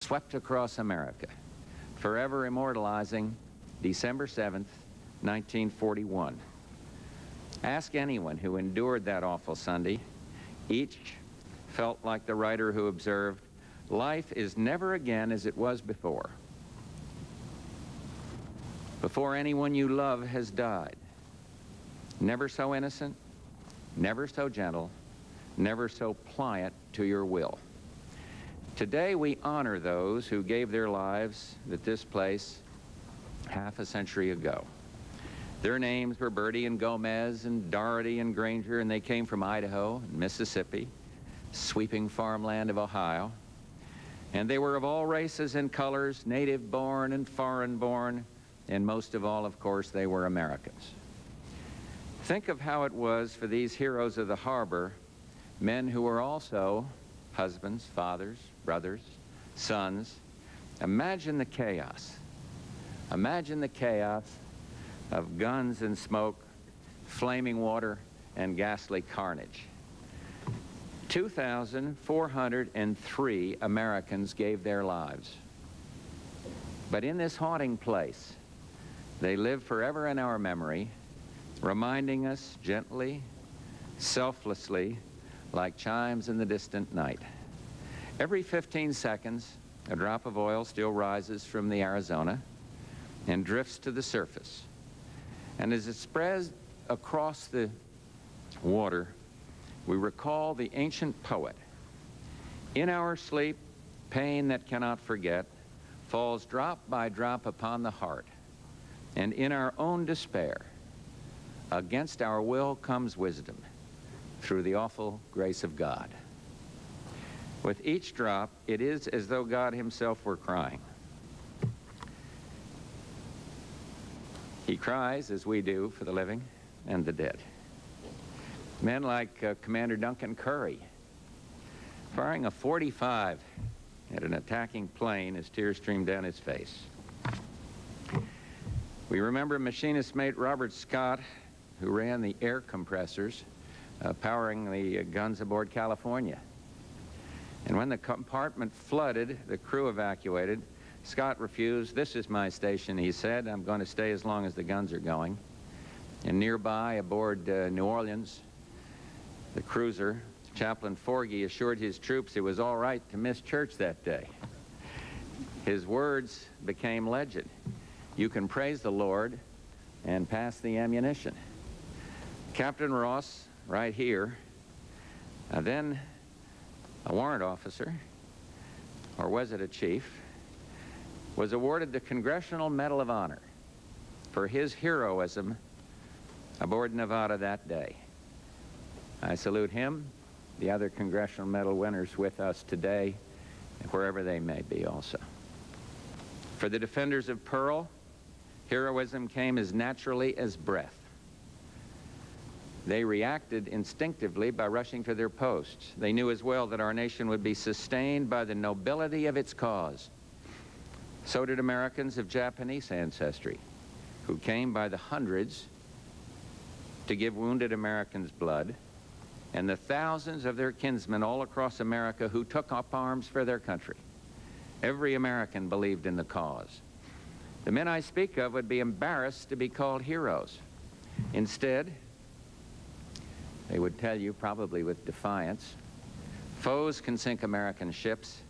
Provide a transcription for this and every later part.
swept across America, forever immortalizing December 7th, 1941. Ask anyone who endured that awful Sunday. Each felt like the writer who observed, "Life is never again as it was before. Before anyone you love has died. Never so innocent, never so gentle, never so pliant to your will." Today we honor those who gave their lives at this place half a century ago. Their names were Birdie and Gomez and Doherty and Granger, and they came from Idaho and Mississippi, sweeping farmland of Ohio. And they were of all races and colors, native-born and foreign-born, and most of all, of course, they were Americans. Think of how it was for these heroes of the harbor, men who were also husbands, fathers, brothers, sons. Imagine the chaos. Imagine the chaos of guns and smoke, flaming water, and ghastly carnage. 2,403 Americans gave their lives. But in this haunting place, they live forever in our memory, reminding us gently, selflessly, like chimes in the distant night. Every 15 seconds, a drop of oil still rises from the Arizona and drifts to the surface. And as it spreads across the water, we recall the ancient poet. In our sleep, pain that cannot forget falls drop by drop upon the heart. And in our own despair, against our will comes wisdom through the awful grace of God. With each drop, it is as though God himself were crying. He cries, as we do, for the living and the dead. Men like Commander Duncan Curry, firing a .45 at an attacking plane as tears streamed down his face. We remember machinist mate Robert Scott, who ran the air compressors powering the guns aboard California. And when the compartment flooded, the crew evacuated. Scott refused. "This is my station," he said. "I'm going to stay as long as the guns are going." And nearby, aboard New Orleans, the cruiser, Chaplain Forgy assured his troops it was all right to miss church that day. His words became legend. You can praise the Lord and pass the ammunition. Captain Ross, right here, then a warrant officer, or was it a chief, was awarded the Congressional Medal of Honor for his heroism aboard Nevada that day. I salute him, the other Congressional Medal winners with us today, wherever they may be also. For the defenders of Pearl, heroism came as naturally as breath. They reacted instinctively by rushing to their posts. They knew as well that our nation would be sustained by the nobility of its cause. So did Americans of Japanese ancestry, who came by the hundreds to give wounded Americans blood, and the thousands of their kinsmen all across America who took up arms for their country. Every American believed in the cause. The men I speak of would be embarrassed to be called heroes. Instead, they would tell you, probably with defiance, foes can sink American ships,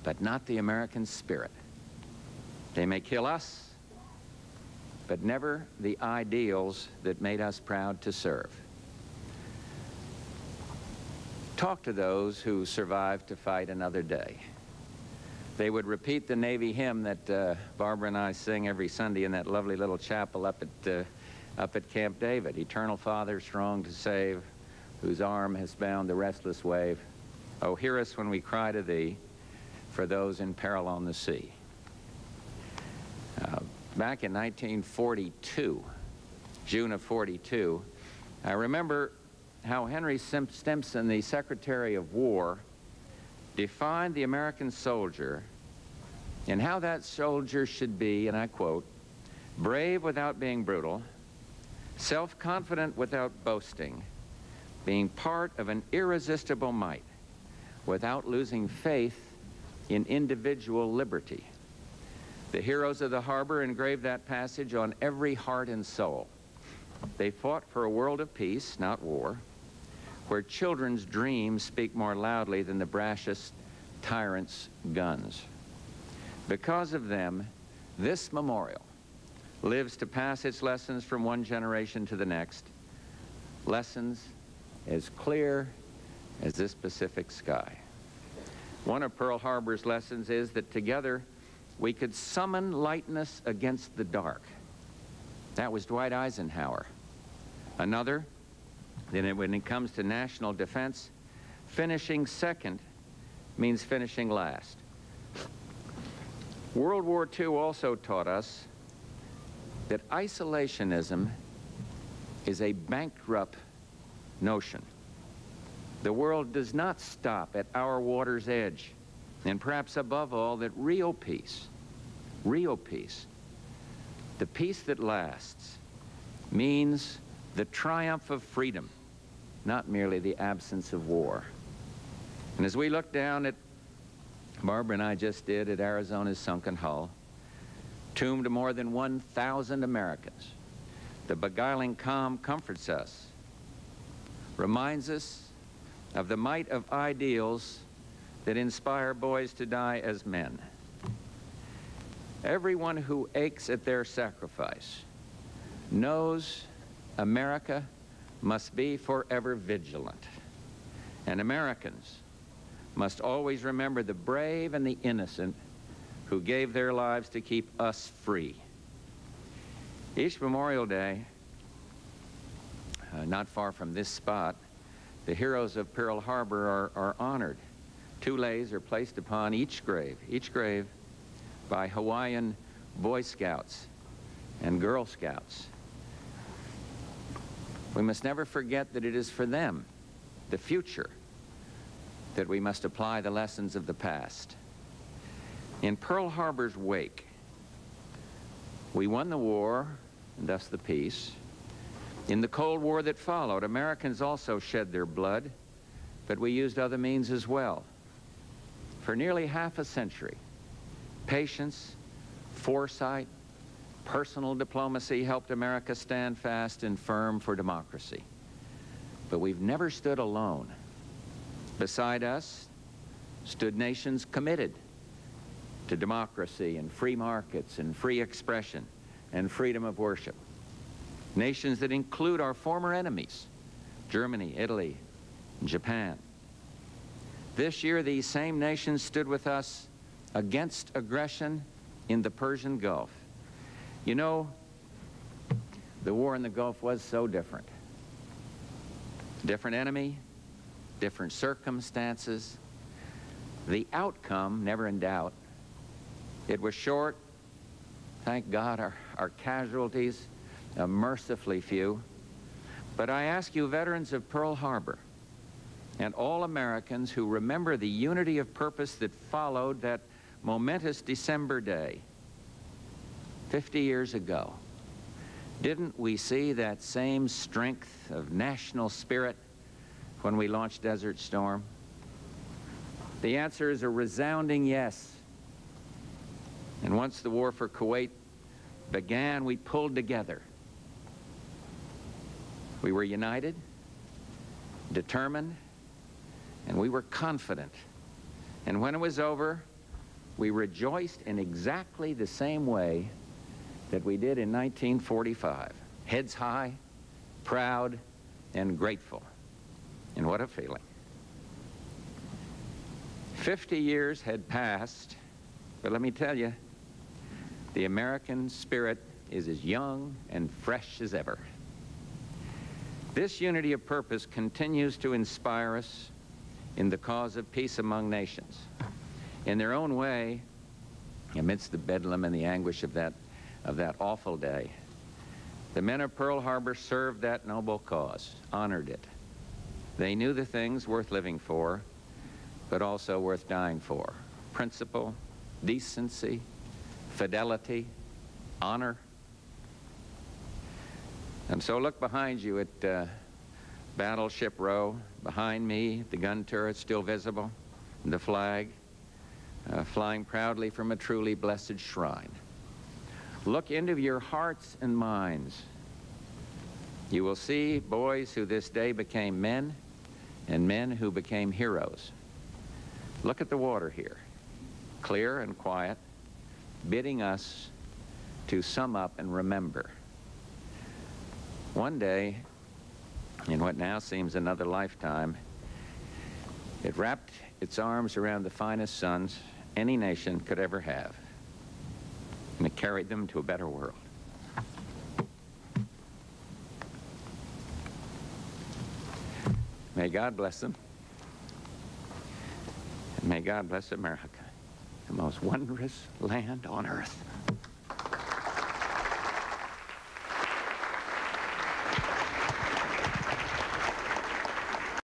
but not the American spirit. They may kill us, but never the ideals that made us proud to serve. Talk to those who survived to fight another day. They would repeat the Navy hymn that Barbara and I sing every Sunday in that lovely little chapel up at Camp David. Eternal Father, strong to save, whose arm has bound the restless wave. Oh, hear us when we cry to thee for those in peril on the sea. Back in 1942, June of 42, I remember how Henry Stimson, the Secretary of War, defined the American soldier and how that soldier should be, and I quote, brave without being brutal, self-confident without boasting, being part of an irresistible might without losing faith in individual liberty. The heroes of the harbor engraved that passage on every heart and soul. They fought for a world of peace, not war, where children's dreams speak more loudly than the brashest tyrants' guns. Because of them, this memorial lives to pass its lessons from one generation to the next, lessons as clear as this Pacific sky. One of Pearl Harbor's lessons is that together we could summon lightness against the dark. That was Dwight Eisenhower. Another, then when it comes to national defense, finishing second means finishing last. World War II also taught us that isolationism is a bankrupt notion. The world does not stop at our water's edge. And perhaps above all, that real peace, the peace that lasts, means the triumph of freedom, not merely the absence of war. And as we look down at, Barbara and I just did, at Arizona's sunken hull, tomb to more than 1,000 Americans, the beguiling calm comforts us, reminds us of the might of ideals that inspire boys to die as men. Everyone who aches at their sacrifice knows America must be forever vigilant. And Americans must always remember the brave and the innocent who gave their lives to keep us free. Each Memorial Day, not far from this spot, the heroes of Pearl Harbor are honored. 2 leis are placed upon each grave by Hawaiian Boy Scouts and Girl Scouts. We must never forget that it is for them, the future, that we must apply the lessons of the past. In Pearl Harbor's wake, we won the war, and thus the peace. In the Cold War that followed, Americans also shed their blood, but we used other means as well. For nearly half a century, patience, foresight, personal diplomacy helped America stand fast and firm for democracy. But we've never stood alone. Beside us stood nations committed to democracy and free markets and free expression and freedom of worship. Nations that include our former enemies, Germany, Italy, and Japan. This year, these same nations stood with us against aggression in the Persian Gulf. You know, the war in the Gulf was so different. Different enemy, different circumstances. The outcome, never in doubt. It was short. Thank God, our casualties, mercifully few. But I ask you, veterans of Pearl Harbor, and all Americans who remember the unity of purpose that followed that momentous December day 50 years ago, didn't we see that same strength of national spirit when we launched Desert Storm? The answer is a resounding yes. And once the war for Kuwait began, we pulled together. We were united, determined, and we were confident. And when it was over, we rejoiced in exactly the same way that we did in 1945. Heads high, proud, and grateful. And what a feeling. 50 years had passed, but let me tell you, the American spirit is as young and fresh as ever. This unity of purpose continues to inspire us in the cause of peace among nations. In their own way, amidst the bedlam and the anguish of that awful day, the men of Pearl Harbor served that noble cause, honored it. They knew the things worth living for, but also worth dying for. Principle, decency, fidelity, honor. And so look behind you at Battleship Row. Behind me, the gun turret still visible, the flag. flying proudly from a truly blessed shrine. Look into your hearts and minds. You will see boys who this day became men and men who became heroes. Look at the water here, clear and quiet, bidding us to sum up and remember. One day, in what now seems another lifetime, it wrapped its arms around the finest sons any nation could ever have, and it carried them to a better world. May God bless them, and may God bless America, the most wondrous land on earth.